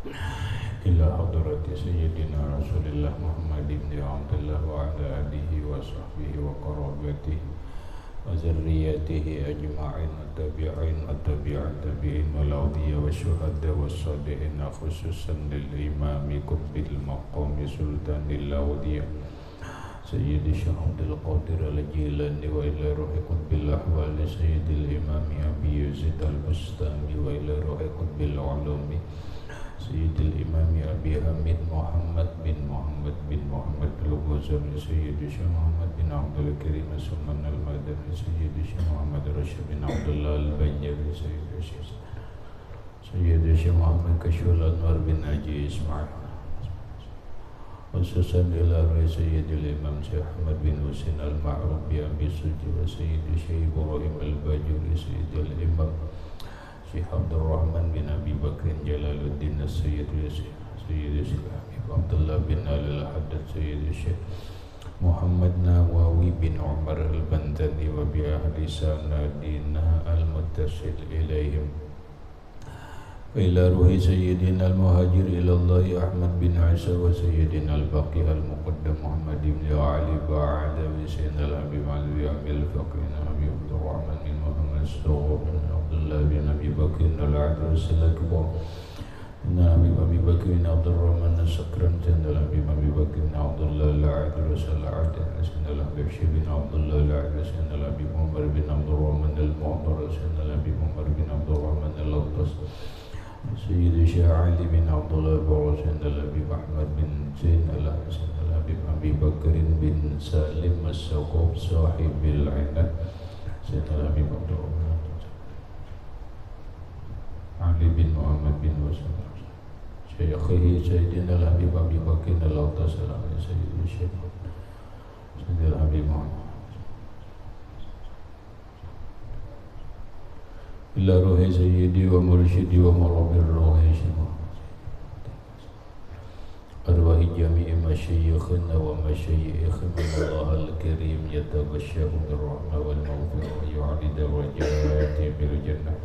إلى حضرة سيدنا رسول الله محمد بن عبد الله وعلى آله وصحبه وقرابته وذريته أجمعين والتابعين والتابعين والأولياء والشهداء والصالحين خصوصا للإمام قطب المقام سلطان الأولياء سيد الشيخ عبد القادر الجيلاني وإلى روح قطب الأحوال سيد الإمام أبي يزيد البستامي وإلى روح قطب العلوم سيد الإمام أبي حميد محمد بن محمد الغزالي سيد الشيخ محمد بن عبد الكريم السلمان المدني سيد الشيخ محمد رشيد بن عبد الله البنجري سيد الشيخ محمد كشف الأنوار بن ناجي إسماعيل خصوصا إلى رئيس سيد الإمام شيخ أحمد بن حسين المعروف بأبي سجي وسيد الشيخ إبراهيم الباجوري سيد الإمام Syekh Abdul Rahman bin Abi Bakr Jalaluddin Sayyid Syekh Abdullah bin Al-Haddad Sayyid Syekh Muhammad Nawawi bin Umar Al-Bantani wa bi ahli sanadina al-muttasil ilaihim ila ruhi Sayyidina al-Muhajir ila Allah Ahmad bin Isa wa Sayyidina al-Baqi al-Muqaddam Muhammad bin Ali ba'ala wa Sayyidina al-Habib Ali Amil Faqrina Habib Abdul Rahman bin Muhammad Astaghfirullah Abdullah bin Abi Bakr al-Adrus al-Akbar Habib Abi Bakr bin Abdul Rahman al-Sakran Sayyidina Habib Abi Bakr bin Abdullah al-Adrus al-Adil Sayyidina Habib Syekh bin Abdullah al-Adrus Sayyidina Habib Umar bin Abdul Rahman al-Mu'tar Sayyidina Habib Umar bin Abdul Rahman al-Lawtas Sayyid Syekh Ali bin Abdullah Bawa Sayyidina Habib Ahmad bin Zain al-Hasan Habib Abi Bakr bin Salim as-Saqaf sahibil Ainat Sayyidina Habib Abdul Rahman Ali bin Muhammad bin Wasan Syekhihi Sayyidina Habib Abi Bakr al-Lawtas Sayyid Syekh Sayyidina Habib Muhammad ila ruhi sayyidi wa mursyidi wa marabir ruhi arwahi jami'i masyayikhina wa masyayikhina Allah al-karim yatabasyahu birrahmah wal maghfirah wa yu'ali darajati bil jannah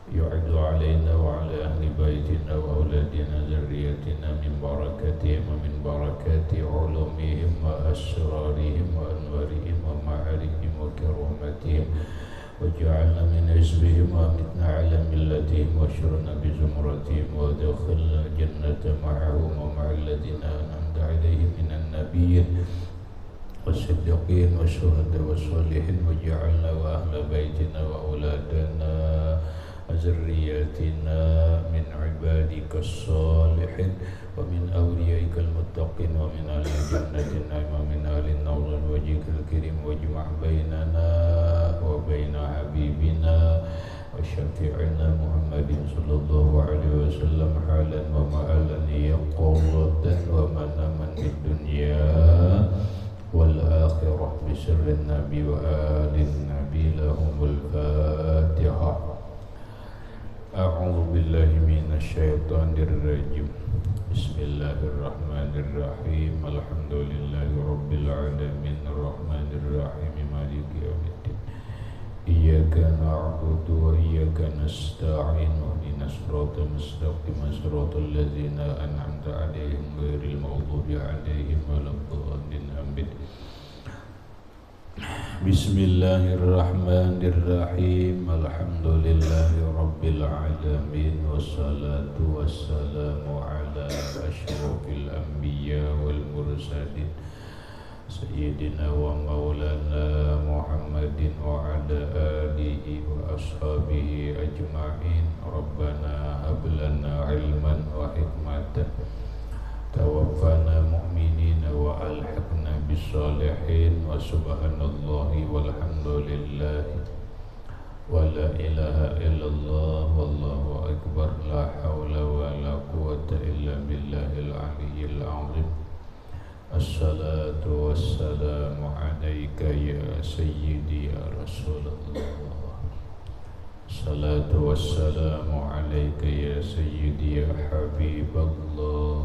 yu'idu alayna wa ala ahli baitina wa auladina zurriyatina min barakatihim wa min barakati ulumihim wa asrarihim wa anwarihim wa ma'arihim wa karamatihim وجعلنا من حزبهم ومتنا على ملتهم واشرنا بزمرتهم ودخلنا الجنة معهم ومع الذين أنعمت عليهم من النبيين والصديقين والشهداء والصالحين وجعلنا وأهل بيتنا وأولادنا وذرياتنا من عبادك الصالحين ومن أوليائك المتقين ومن أهل الجنة النعيم ومن أهل النار وجهك الكريم واجمع بيننا وبين حبيبنا وشفيعنا محمد صلى الله عليه وسلم حالا ومآلا يقظة ومناما في الدنيا والآخرة بسر النبي وآل النبي لهم الفاتحة أعوذ بالله من الشيطان الرجيم بسم الله الرحمن الرحيم الحمد لله رب العالمين الرحمن الرحيم مالك يوم الدين إياك نعبد وإياك نستعين اهدنا الصراط المستقيم صراط الذين أنعمت عليهم غير المغضوب عليهم ولا الضالين آمين بسم الله الرحمن الرحيم الحمد لله رب العالمين والصلاة والسلام على أشرف الأنبياء والمرسلين سيدنا ومولانا محمد وعلى آله وأصحابه أجمعين ربنا هب لنا علما وحكمة توفنا مؤمنين وألحقنا بالصالحين وسبحان الله والحمد لله ولا إله إلا الله والله أكبر لا حول ولا قوة إلا بالله العلي العظيم الصلاة والسلام عليك يا سيدي يا رسول الله الصلاة والسلام عليك يا سيدي يا حبيب الله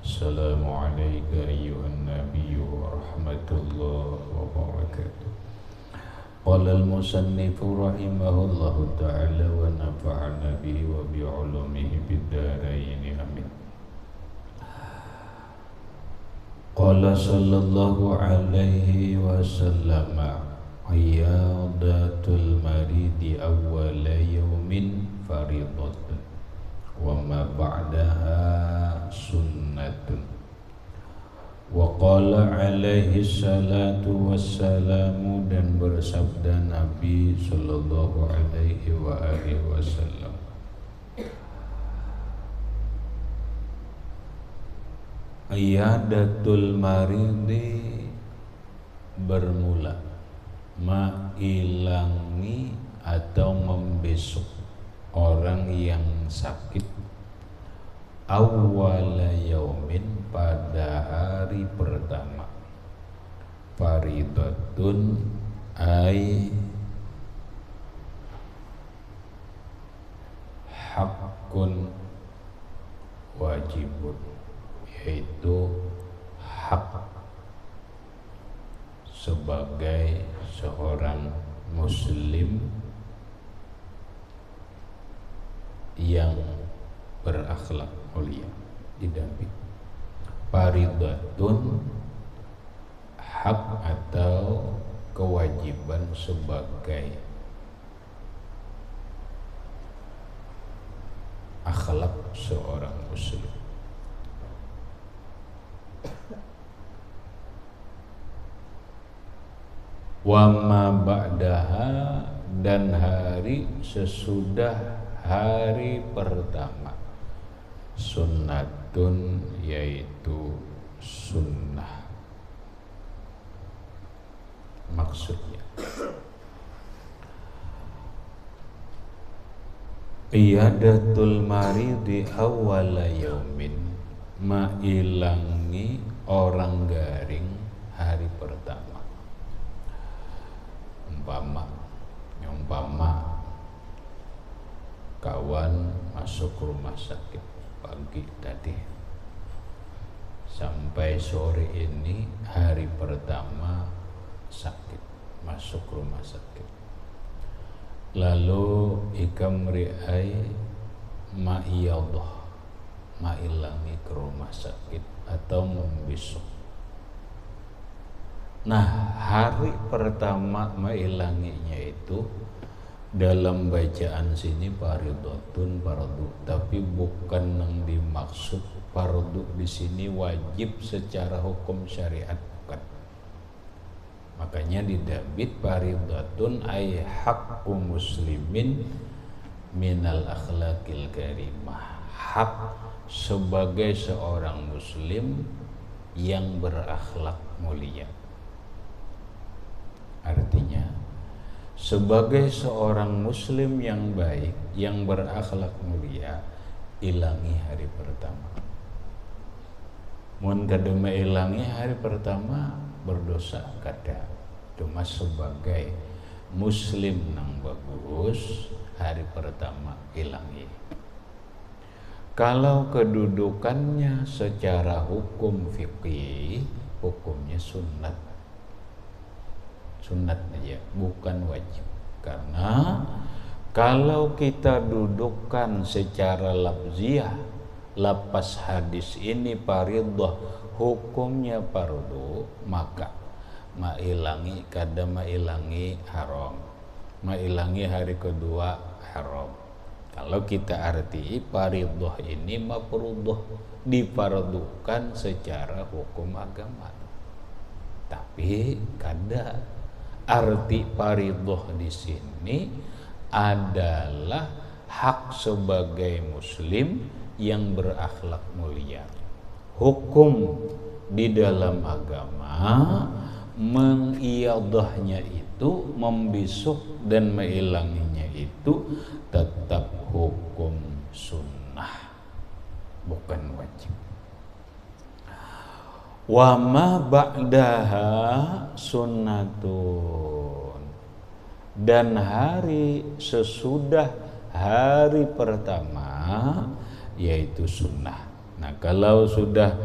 السلام عليك أيها النبي ورحمة الله وبركاته قال المصنف رحمه الله تعالى ونفعنا به وبعلومه بالدارين Qala sallallahu alaihi wasallam iyadatul maridi awwala yaumin faridatun wa ma ba'daha sunnatun. Wa qala alaihi salatu wassalamu, dan bersabda Nabi sallallahu alaihi wa alihi wasallam, iyadatul maridi bermula mailangi atau membesuk orang yang sakit awwala yaumin pada hari pertama, faridatun ay hakun wajibun, yaitu hak sebagai seorang muslim yang berakhlak mulia didamping. Faridatun hak atau kewajiban sebagai akhlak seorang muslim. Wa ma ba'daha, dan hari sesudah hari pertama, sunnatun yaitu sunnah. Maksudnya iyadatul maridi awwala yaumin, mailangi orang garing hari pertama. Umpama kawan masuk rumah sakit pagi tadi sampai sore ini, hari pertama sakit, masuk rumah sakit, lalu ikam ri'ai ma'iyadah, mailangi ke rumah sakit atau membesuk. Nah, hari pertama mailanginya itu dalam bacaan sini faridatun, fardu, tapi bukan yang dimaksud fardu di sini wajib secara hukum syariat, bukan. Makanya didabit faridatun ay haqqu muslimin minal akhlaqil karimah, hak sebagai seorang muslim yang berakhlak mulia. Artinya sebagai seorang muslim yang baik, yang berakhlak mulia, ilangi hari pertama. Mun kadema ilangi hari pertama berdosa kada. Cuma sebagai muslim nang bagus, hari pertama ilangi. Kalau kedudukannya secara hukum fikih, hukumnya sunnat. Sunnat aja, bukan wajib. Karena kalau kita dudukkan secara lafziah, lapas hadis ini faridah, hukumnya fardu, maka mailangi kada mailangi haram, mailangi hari kedua haram. Kalau kita arti faridah ini mafruḍah, difardukan secara hukum agama. Tapi kada arti faridah di sini adalah hak sebagai muslim yang berakhlak mulia. Hukum di dalam agama mengiyadahnya itu, membesuk dan mailanginya itu tetap hukum sunnah, bukan wajib. Wa ma ba'daha sunnatun, dan hari sesudah hari pertama yaitu sunnah. Nah, kalau sudah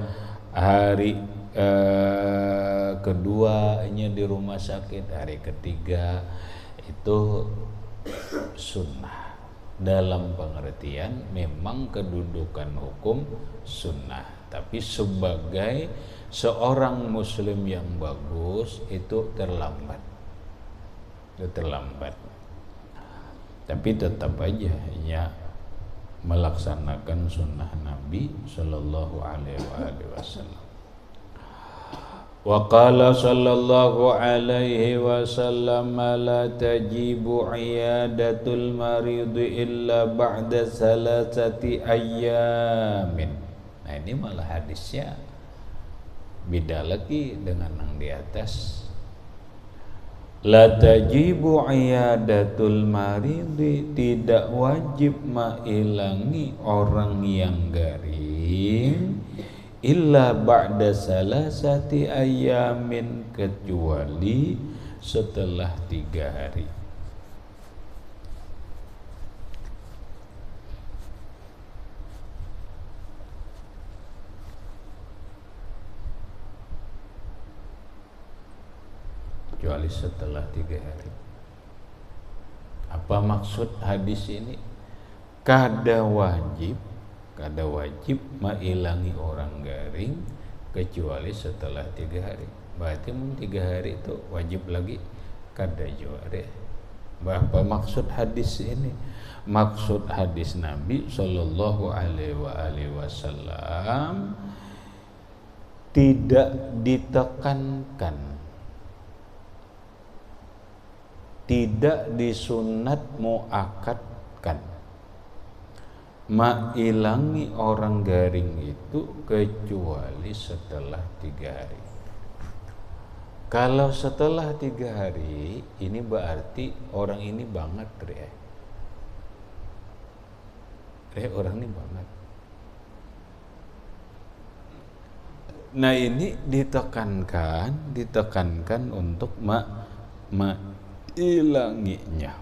hari keduanya di rumah sakit, hari ketiga itu sunnah. dalam pengertian memang kedudukan hukum sunnah, tapi sebagai seorang muslim yang bagus itu terlambat. Tapi tetap aja ya melaksanakan sunnah Nabi Sallallahu Alaihi Wasallam. Wa qala sallallahu alaihi wasallam la tajibu iyadatul marid illa ba'da salasati ayyamin. Nah ini malah hadisnya beda lagi dengan yang di atas. La tajibu iyadatul marid, tidak wajib mailangi orang yang garing illa ba'da salasati ayamin, kecuali setelah 3 hari. Kecuali setelah 3 hari. Apa maksud hadis ini? Kada wajib mailangi orang garing kecuali setelah 3 hari. Berarti 3 hari itu wajib lagi kada juare. Apa maksud hadis ini? Maksud hadis Nabi Sallallahu Alaihi Wasallam tidak ditekankan, tidak disunat muakkadkan mailangi orang garing itu kecuali setelah 3 hari. Kalau setelah 3 hari ini berarti orang ini banget orang ini banget. Nah ini ditekankan untuk mailanginya.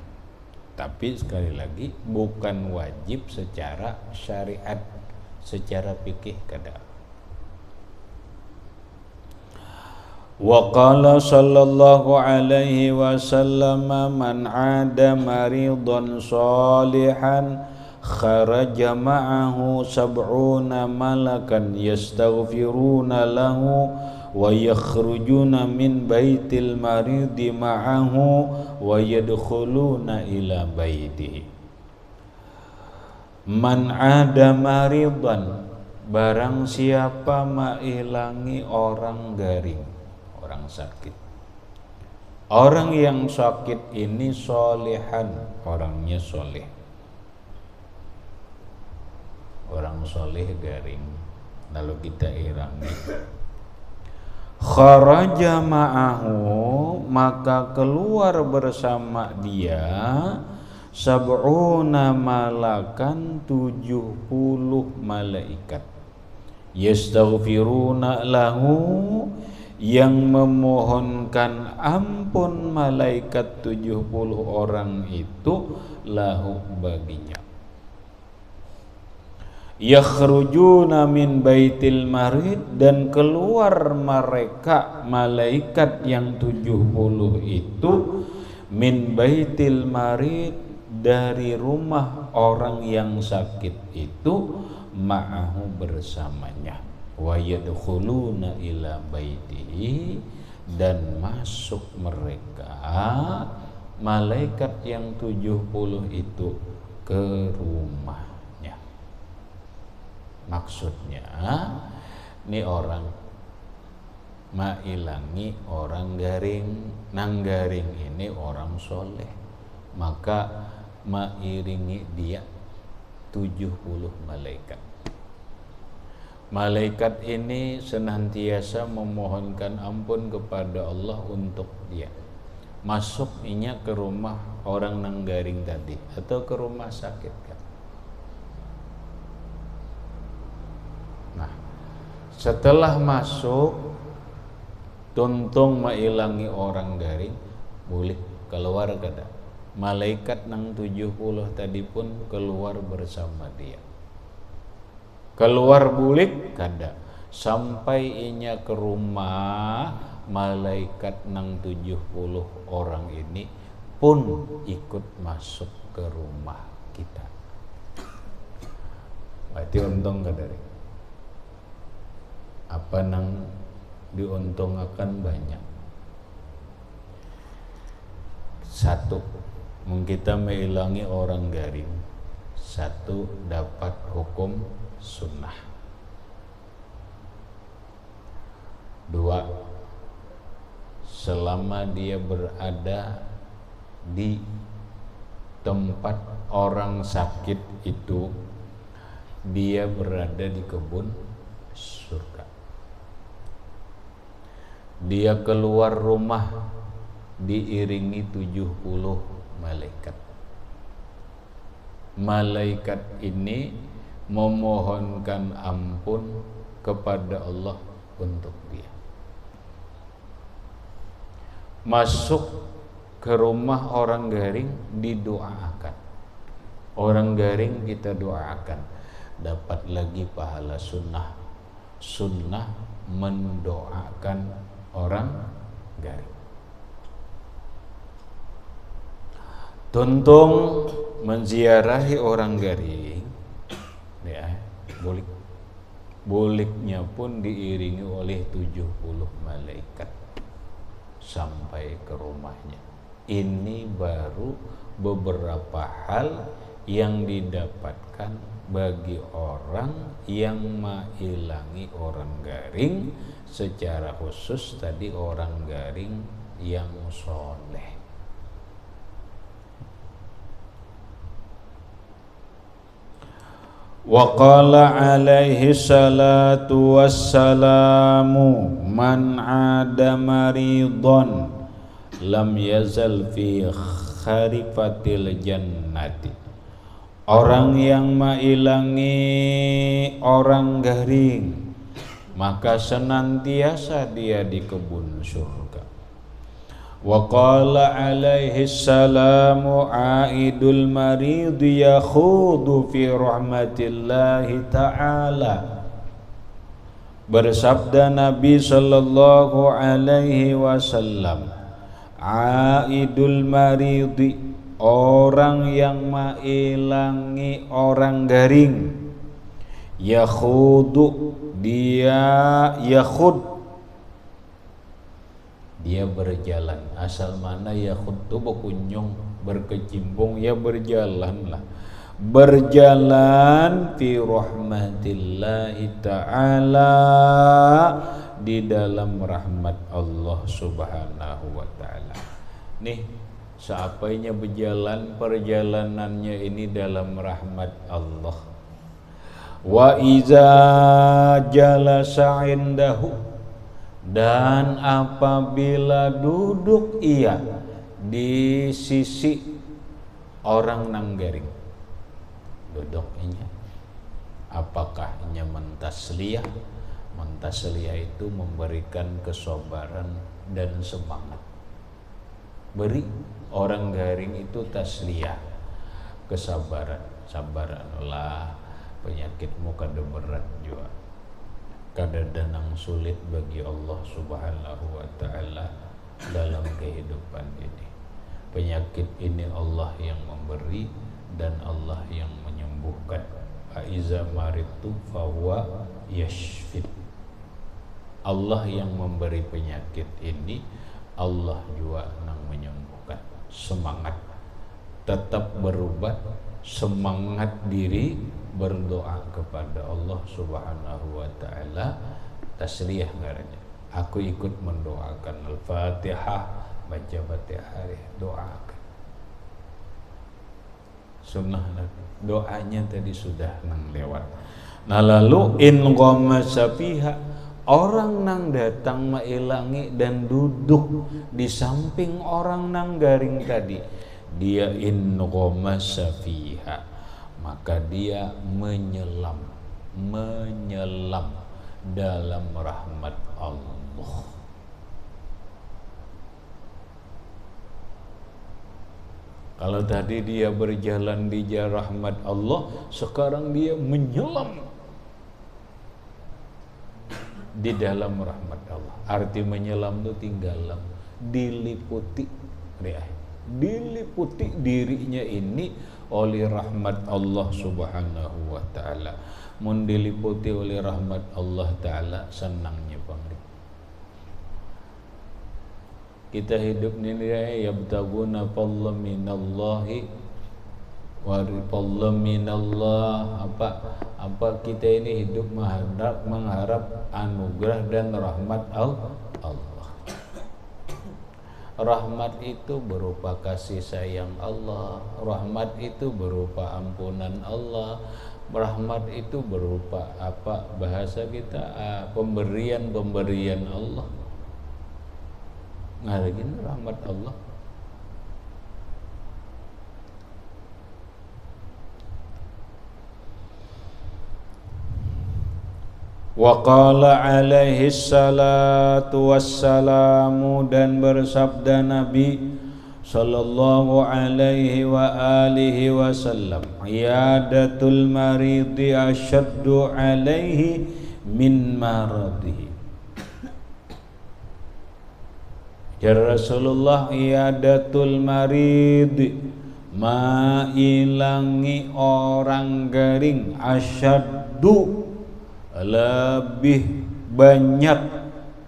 Tapi sekali lagi bukan wajib secara syariat, secara fikih kada. Wa qala sallallahu alaihi wasallam man 'ada maridan salihan kharaja ma'ahu sab'una malakan yastaghfiruna lahu wa yakhrujuna min baitil maridi ma'ahu wa yadkhuluna ila baitihi. Man 'ada maridan, barang siapa mailangi orang garing, orang sakit. Orang yang sakit ini solihan, orangnya soleh. Orang soleh garing, lalu kita ilangi. Kharaja ma'ahu, maka keluar bersama dia sab'una malakan, 70 malaikat. Yastaghfiruna lahu, yang memohonkan ampun malaikat 70 orang itu lahu baginya. Yakhrujuna min baitil marid, dan keluar mereka malaikat yang 70 itu min baitil marid, dari rumah orang yang sakit itu, ma'ahu bersamanya, wa yadkhuluna ila baitihi, dan masuk mereka malaikat yang 70 itu ke rumah. Maksudnya ini orang mailangi orang garing, nang garing ini orang soleh, maka mairingi dia 70 malaikat. Malaikat ini senantiasa memohonkan ampun kepada Allah untuk dia. Masuknya ke rumah orang nang garing tadi atau ke rumah sakit kan. Setelah masuk, tuntung mailangi orang garing, boleh keluar kada. Malaikat nang 70 tadi pun keluar bersama dia. Keluar boleh kada. Sampai inya ke rumah, malaikat nang 70 orang ini pun ikut masuk ke rumah kita. Berarti untung ka dari apa nang diuntungkan banyak. Satu, kita menghilangi orang garing. Satu, dapat hukum sunnah. Dua, selama dia berada di tempat orang sakit itu, dia berada di kebun surga. Dia keluar rumah diiringi 70 malaikat. Malaikat ini memohonkan ampun kepada Allah untuk dia. Masuk ke rumah orang garing didoakan. Orang garing kita doakan, dapat lagi pahala sunnah. Sunnah mendoakan orang garing. Tuntung menziarahi orang garing, ya, boliknya pun diiringi oleh 70 malaikat sampai ke rumahnya. Ini baru beberapa hal yang didapatkan bagi orang yang menghilangi orang garing, secara khusus tadi orang garing yang soleh. Wa qala alaihi salatu wassalamu man ada maridon lam yazal fi kharifatil jannati. Orang yang mailangi orang garing, maka senantiasa dia di kebun surga. Wa qala alaihi salamu aidul marid yakhudu fi rahmatillahi ta'ala. Bersabda Nabi sallallahu alaihi wasallam, aidul marid, orang yang mailangi orang garing, yakhudu, dia berjalan. Asal mana yakhud tu berkunjung, berkecimpung, ya berjalanlah. Berjalan fi rahmatillahi ta'ala, di dalam rahmat Allah subhanahu wa ta'ala. Nih, seapainya berjalan, perjalanannya ini dalam rahmat Allah. Wa iza jalasa indahu, dan apabila duduk ia di sisi orang nang garing, duduknya apakah nya mentasliyah? Mentasliyah itu memberikan kesabaran dan semangat. Beri orang garing itu tasliyah, kesabaran. Sabaranlah, penyakitmu kada berat juga, kada danang sulit bagi Allah subhanahu wa ta'ala dalam kehidupan ini. Penyakit ini Allah yang memberi dan Allah yang menyembuhkan. Aiza maritu fahuwa yashfid. Allah yang memberi penyakit ini, Allah juga yang menyembuhkan. Semangat, tetap berubat, semangat diri berdoa kepada Allah subhanahu wa ta'ala. Tasliyah ngarannya. Aku ikut mendoakan Al-Fatihah, baca Fatihah, doakan. Sunnah doanya tadi sudah nang lewat. Nah lalu in ghamasa fiha, orang nang datang mailangi dan duduk di samping orang nang garing tadi, dia in ghamasa fiha, maka dia menyelam dalam rahmat Allah. Kalau tadi dia berjalan di jalan rahmat Allah, sekarang dia menyelam di dalam rahmat Allah. Arti menyelam itu tinggal diliputi dirinya ini oleh rahmat Allah Subhanahu wa taala. Mun diliputi oleh rahmat Allah taala, senangnya pangri. Kita hidup ini yabtaguna fadlan minallahi wa fadlan minallah, apa kita ini hidup mengharap anugerah dan rahmat Allah. Rahmat itu berupa kasih sayang Allah, rahmat itu berupa ampunan Allah, rahmat itu berupa apa bahasa kita pemberian Allah. Ngarigin rahmat Allah. Wa qala alaihi salatu wassalamu, dan bersabda Nabi sallallahu alaihi wa alihi wasallam, iyadatul maridi asyaddu alaihi min maradihi. Ya Rasulullah, iyadatul maridi, mailangi orang garing, asyaddu, lebih banyak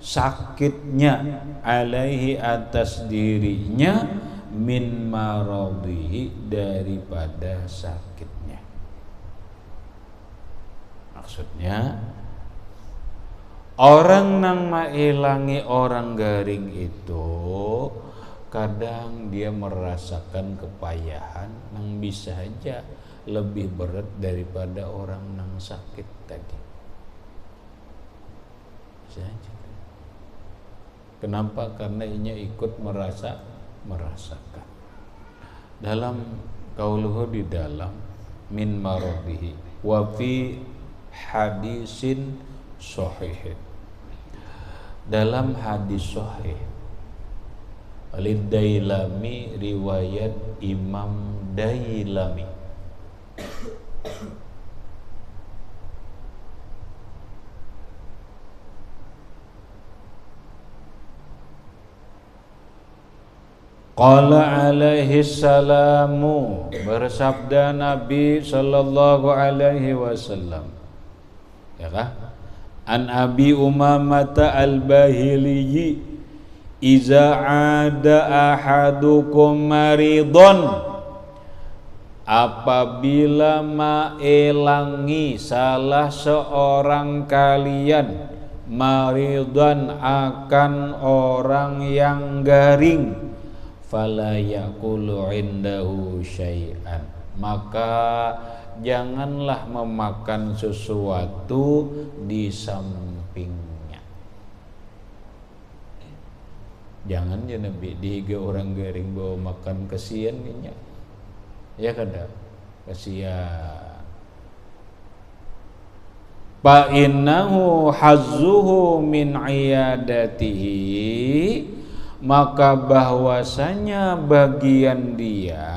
sakitnya, alaihi, atas dirinya, min maradihi, daripada sakitnya. Maksudnya orang nang mailangi orang garing itu kadang dia merasakan kepayahan nang bisa aja lebih berat daripada orang nang sakit tadi. Kenapa? Karena inya ikut merasakan. Dalam qauluhu, di dalam min maradihi, wa fi hadisin sahih, dalam hadis sahih Al-Dailami, riwayat Imam Dailami, qala alaihi salamu, bersabda Nabi sallallahu alaihi wasallam, ya kah? An Abi Umamata al-Bahili, iza ada ahadukum maridon, apabila maelangi salah seorang kalian, maridon, akan orang yang garing, fala yaqulu indahu syai'an, maka janganlah memakan sesuatu di sampingnya. Jangan ya Nabi dihiga orang garing bawa makan, kesian nya. Ya kada, kesian. Fa innahu hazzuhu min iyadatihi, maka bahwasanya bagian dia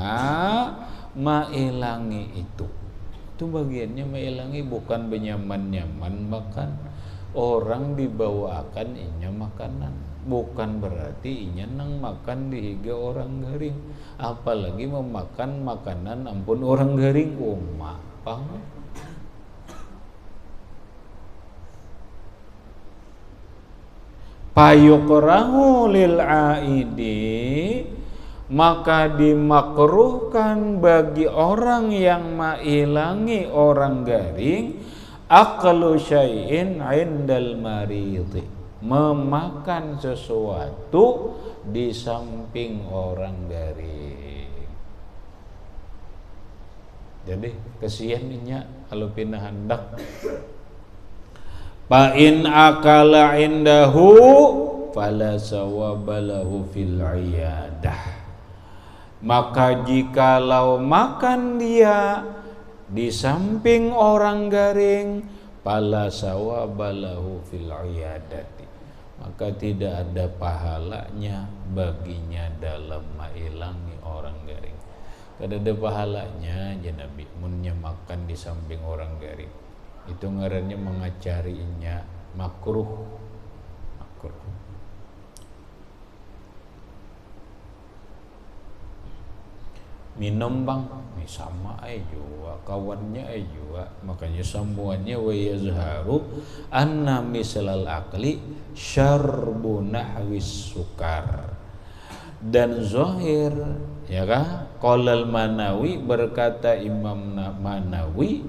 mailangi itu bagiannya mailangi, bukan benyaman-nyaman makan. Orang dibawakan inya makanan, bukan berarti inya nang makan dihiga orang garing, apalagi memakan makanan ampun orang garing. Pang payukrahu lil aidi, maka dimakruhkan bagi orang yang mailangi orang garing, aqlu syai'in indal maridi, memakan sesuatu di samping orang garing. Jadi kesiannya kalau pindah hendak, fa in akala indahu fala sawabalahu fil iyadah, maka jikalau makan dia di samping orang garing, fala sawabalahu fil iyadati, maka tidak ada pahalanya baginya dalam mailangi orang garing. Kada ada pahalanya ya Nabi munnya makan di samping orang garing. Itu ngarannya mengacarinya makruh. minum bang, ini sama juga, kawannya juga, makanya semuanya wa yazharu anna mislal akli syarbu nahwis sukar. Dan zahir, ya kan? Qolal Manawi, berkata Imam Manawi,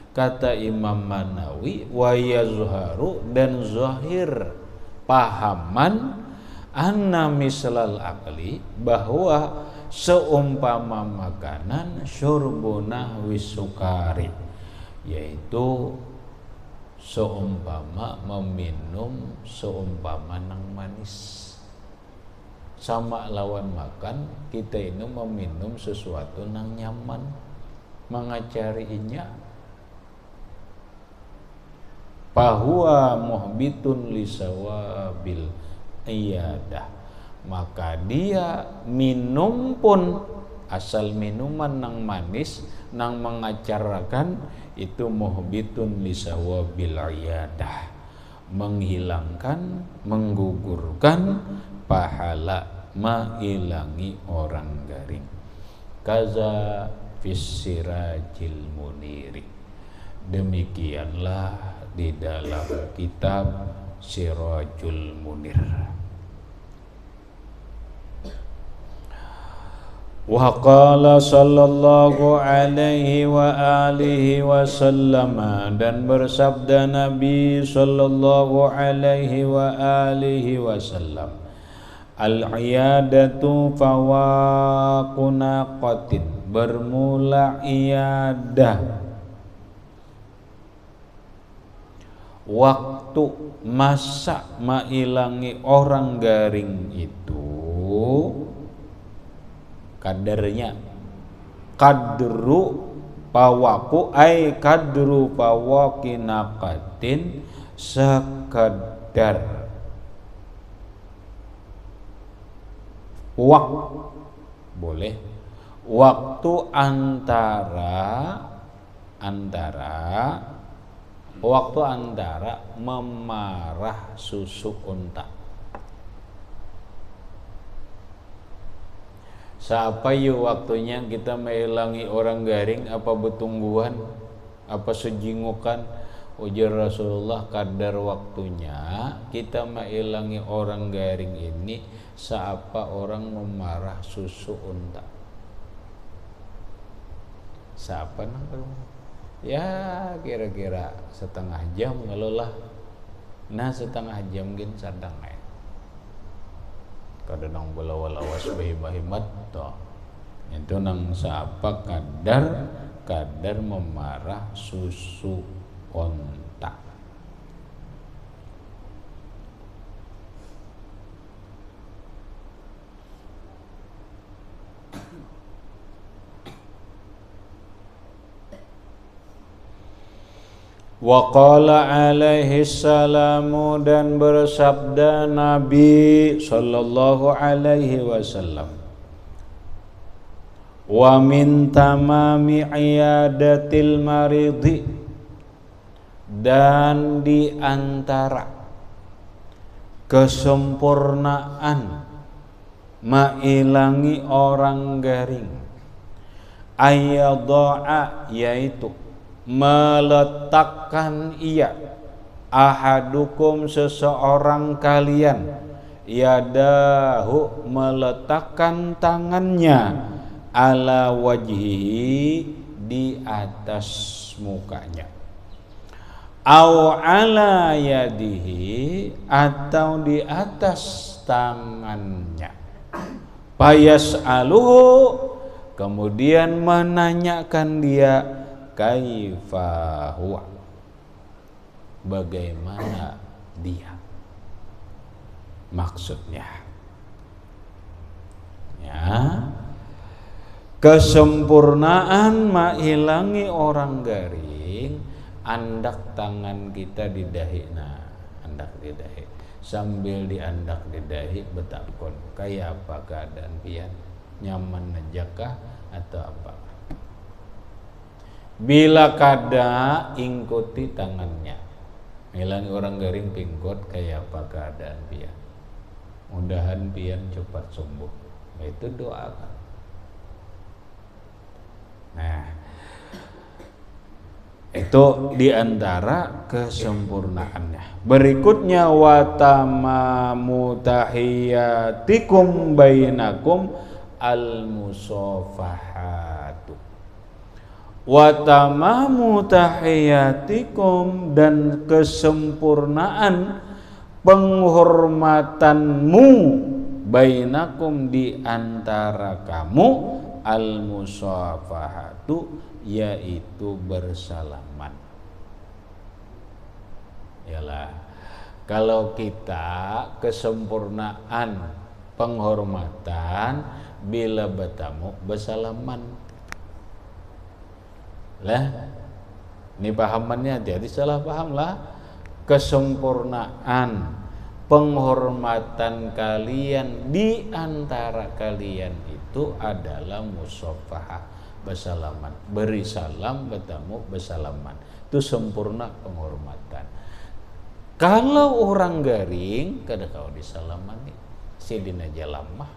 kata Imam Manawi, wa yazharu, dan zahir pahaman anna mislal akli, bahwa seumpama makanan syurbuna wisukari, yaitu seumpama meminum seumpama nang manis. Sama lawan makan, kita ini meminum sesuatu nang nyaman, mengacarinya. Bahwa muhbitun lisawabil iyadah, maka dia minum pun, asal minuman nang manis, nang mengacarakan, itu muhbitun lisawabil iyadah, menghilangkan, menggugurkan pahala mengilangi orang garing. Kaza fissirajil muniri, demikianlah di dalam kitab Sirajul Munir. Wa qala sallallahu alaihi wa alihi wasallam, dan bersabda Nabi sallallahu alaihi wa alihi wasallam, al-iyadatu fawaquna qatin, bermula iyadah, waktu masa mailangi orang garing itu kadarnya, kadru pawaku ay kadru pawakinaqatin, sekadar boleh waktu antara memarah susu unta. Siapa yuk waktunya kita menghilangi orang garing, apa betungguan, apa sejingukan? Ujar Rasulullah, kadar waktunya kita menghilangi orang garing ini siapa orang memarah susu unta. Siapa nang? Ya kira-kira setengah jam ngelola. Nah setengah jam gin sadang ya. Kada nang belawas bahimat toh. Itu nang siapa kadar memarah susu unta. Wa qala alaihi salamu, dan bersabda Nabi sallallahu alaihi wasallam, wa min tamami iyadatil maridi, dan di antara kesempurnaan mailangi orang garing, ayyadha'a, yaitu meletakkan ia, ahadukum, seseorang kalian, yadahu, meletakkan tangannya, ala wajhihi, di atas mukanya, au ala yadihi, atau di atas tangannya, fayas'aluhu, kemudian menanyakan dia, kaifa huwa, bagaimana dia, maksudnya ya, kesempurnaan mailangi orang garing, andak tangan kita di dahi, nah andak di dahi, sambil diandak di dahi betakon, kayak apa keadaan pian, nyaman ajakah atau apa? Bila kada ingkuti tangannya, ngilangi orang garing pingkot, kayak apa keadaan pian, mudahan pian cepat sembuh. Itu doakan. Nah, itu diantara kesempurnaannya. Berikutnya wa tamamu tahiyatikum bainakum al-musafahatu. Wa tamamu tahiyatikum, dan kesempurnaan penghormatanmu bainakum di antara kamu al-musafahatu, yaitu bersalaman. Yalah, kalau kita kesempurnaan penghormatan bila bertamu bersalaman. Lah, ini pahamannya jadi salah paham lah. Kesempurnaan penghormatan kalian di antara kalian itu adalah musafahah, bersalaman, beri salam, bertemu bersalaman. Itu sempurna penghormatan. Kalau orang garing, kada kau disalamani, sidin aja lamah.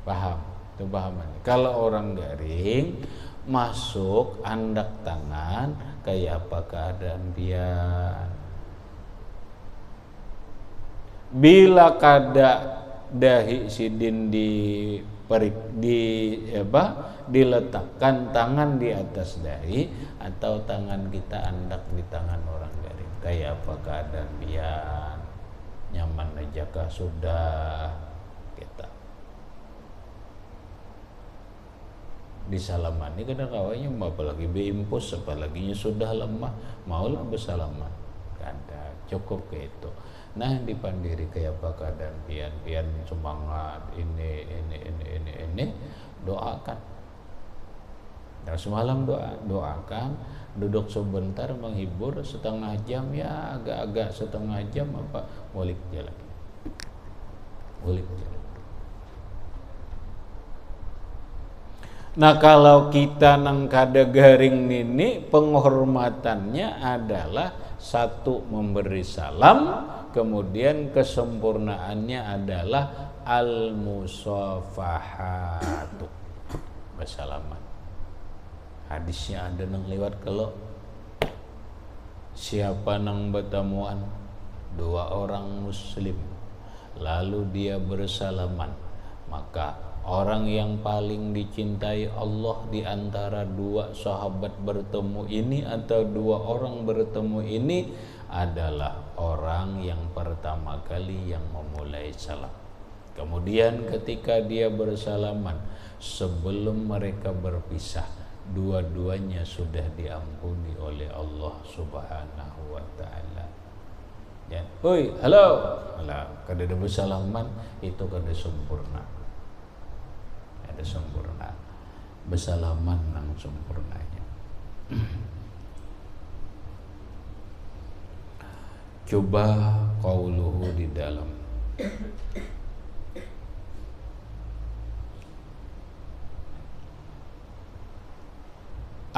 Paham? Itu pahaman. Kalau orang garing masuk andak tangan, kayak apa keadaan pian. Bila kada dahi sidin diletakkan tangan di atas dahi, atau tangan kita andak di tangan orang garing, kayak apa keadaan pian, nyaman aja kah sudah kita disalamani kadang kawannya, apalagi beimpus, apalagi sudah lemah maulah bersalaman, kada cukup ke itu. Nah, dipandiri kayak apa keadaan pian semangat ini doakan. Nah, semalam doakan, duduk sebentar menghibur setengah jam, ya agak-agak setengah jam apa mulik jalan. Nah, kalau kita nang kada garing nini, penghormatannya adalah satu memberi salam, kemudian kesempurnaannya adalah al-musafahatu, bersalaman. Hadisnya ada nang lewat, kalau siapa nang bertemuan dua orang muslim lalu dia bersalaman, maka orang yang paling dicintai Allah di antara dua sahabat bertemu ini atau dua orang bertemu ini adalah orang yang pertama kali yang memulai salam. Kemudian ketika dia bersalaman, sebelum mereka berpisah, dua-duanya sudah diampuni oleh Allah Subhanahu wa taala. Ya, oi, halo. Lah, kada bersalaman itu kada sempurna. Sempurna, bersalaman nang sempurnanya. Coba qauluhu di dalam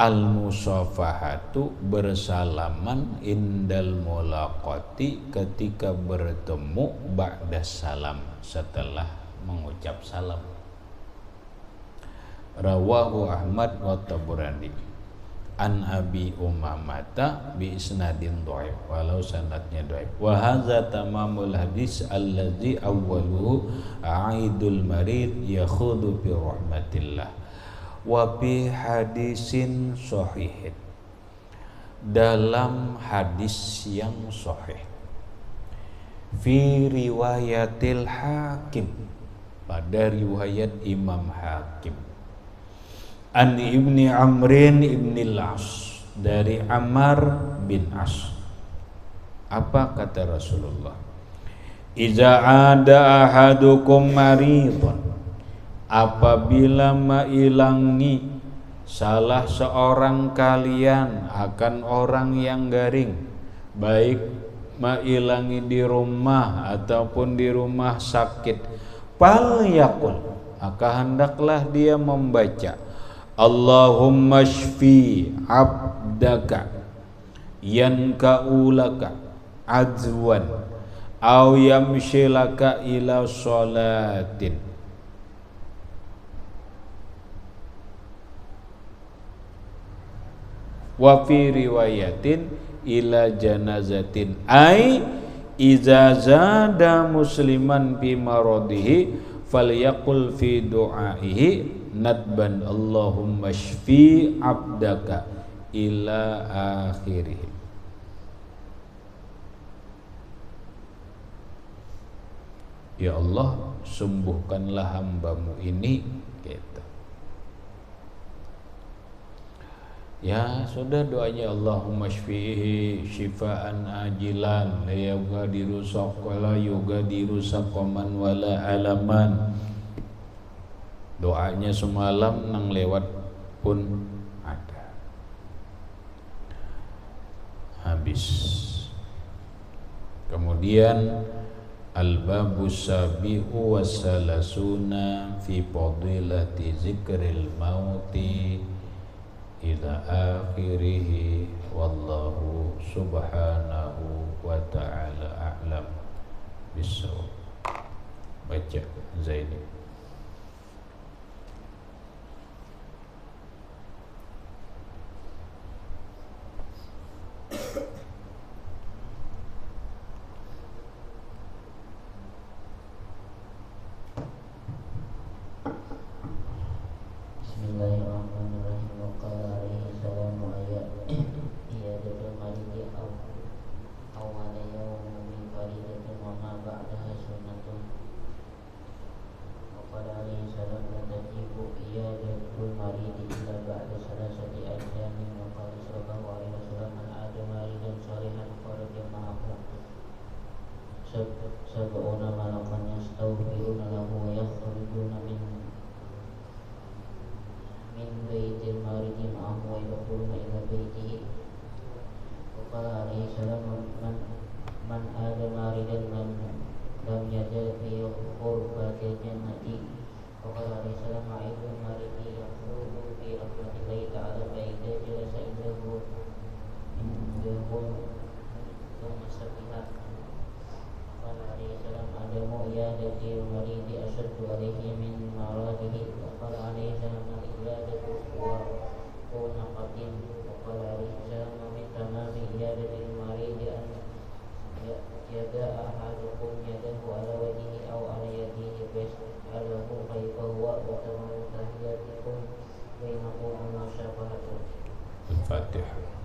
al-musafahatu, bersalaman indal mulaqati, ketika bertemu, ba'da salam, setelah mengucap salam. Rawahu Ahmad wa Tabrani an Abi Umamata bi isnadin dhaif, walau sanadnya dhaif. Wa hadza tamamul hadis allazi awwaluhu aidul marid yakhudhu bi rahmatillah wa bi hadisin sahih, dalam hadis yang sahih, fi riwayatil Hakim, pada riwayat Imam Hakim, an Ibni Amrin Ibnil As, dari Ammar bin As. Apa kata Rasulullah? Iza ada ahadukum maridun, apabila mailangi salah seorang kalian akan orang yang garing, baik mailangi di rumah ataupun di rumah sakit, fal yakul, maka hendaklah dia membaca Allahumma shfi abdaka yanka'ulaka azwan aw yamshilaka ila sholatin. Wa fi riwayatin ila janazatin ai iza zada musliman fi maradihi falyaqul fi du'aihi nadban Allahumma shfi abdaka ila akhirih. Ya Allah, sembuhkanlah hambamu ini, gitu. Ya sudah doanya, Allahumma shfihi shifaan ajilan la yugadiru saqala yugadiru saqaman wala alaman. Doanya semalam nang lewat pun ada. Habis. Kemudian al-babu sabi'u wassalasuna fi fadilati zikril mauti ila akhirih wallahu subhanahu wa ta'ala a'lam bissawab. Baca Zaini. Bismillahirrahmanirrahim. Wa qala alaihi salamu ayat iyadatul maridi awwala yawmin min faridatin wa ma ba'daha sunnatun. Wa qala alaihi salam la tajibu iyadatul maridi illa ba'da salasati ayyamin. Wa qala sallallahu alaihi wasallam man ada maridan salihan faraja ma'ahu sab'una malakan yastaghfiruna lahu wa yakhrijuna min baitil maridi ma'ahu wa yadkhuluna ila baitihi. Wa qala alaihi salam man ada maridan lam yajal fi qurbatil jannati. Wa qala alaihi salam ma'idul maridi yakhruju fi rahmatillahi ta'ala fa idza jalasa indahu thumma sabiha. Wa qala alaihi salam adamu iyadatil maridi ashaddu alaihi min maradihi. Wa qala alaihi salam iyadatu wa naqatin. Wa qala alaihi salam min tamami iyadatil maridi an yada ahadukum yadahu ala wajhihi aw ala yadihi fas'alahu kaifa huwa wa tamamu tahiyatikum bainakum wa musyafahatuh. Al-Fatihah.